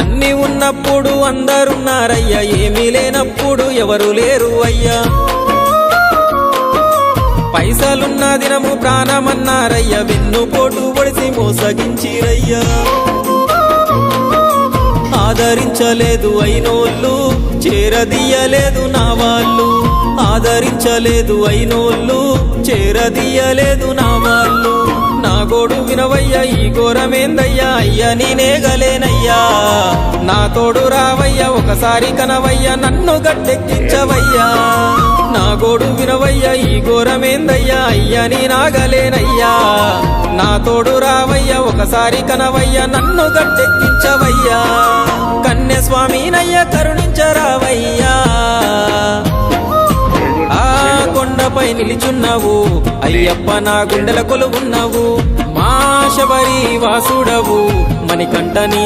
అన్ని ఉన్నప్పుడు అందరున్నారయ్యా, ఏమీ లేనప్పుడు ఎవరు లేరు అయ్యా. పైసలున్న దినము ప్రాణమన్నారయ్యా, వెన్నుపోటు పొడిసి మోసగించిరయ్యా. ఆదరించలేదు అయినోళ్ళు, చేరదీయలేదు నా వాళ్ళు. ఆదరించలేదు అయినోళ్ళు, చేరదీయలేదు నా వాళ్ళు. నా గోడు వినవయ్యా, ఈ ఘోరమేందయ్యా, అయ్యా నేనేగలేనయ్యా. నా తోడు రావయ్యా, ఒకసారి కనవయ్యా, నన్ను గట్టెక్కించవయ్యా. నా గోడు వినవయ్యా, ఈ ఘోరమేందయ్యా, అయ్యా నేనాగలేనయ్యా. నా తోడు రావయ్యా, ఒకసారి కనవయ్యా, నన్ను గట్టెక్కించవయ్యా. కన్య స్వామినయ్యా, కరుణించరావయ్యా. ఆ కొండపై నిలిచున్నావు అయ్యప్ప, నా గుండెల కొలువున్నావు. మా శబరి వాసుడవు, మణికంఠ నీ